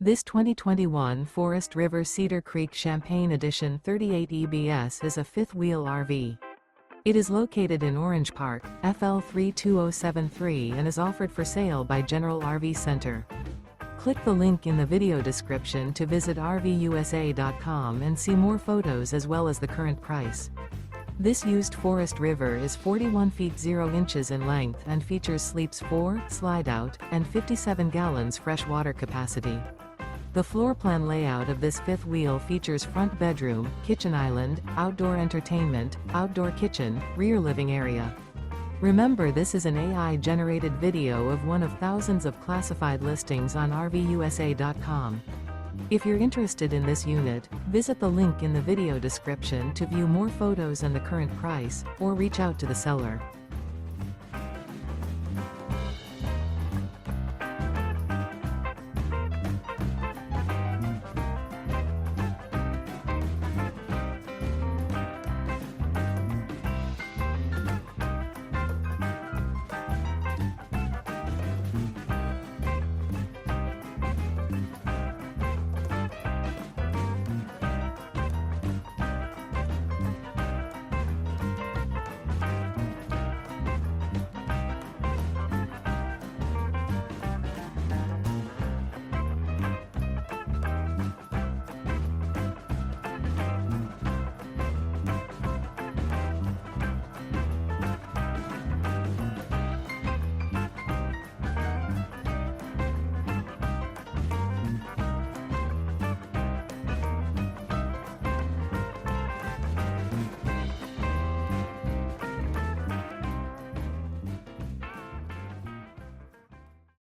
This 2021 Forest River Cedar Creek Champaign Edition 38 EBS is a fifth-wheel RV. It is located in Orange Park, FL 32073 and is offered for sale by General RV Center. Click the link in the video description to visit RVUSA.com and see more photos as well as the current price. This used Forest River is 41 feet 0 inches in length and features sleeps 4, slide-out, and 57 gallons fresh water capacity. The floor plan layout of this fifth wheel features front bedroom, kitchen island, outdoor entertainment, outdoor kitchen, rear living area. Remember, this is an AI-generated video of one of thousands of classified listings on RVUSA.com. If you're interested in this unit, visit the link in the video description to view more photos and the current price, or reach out to the seller.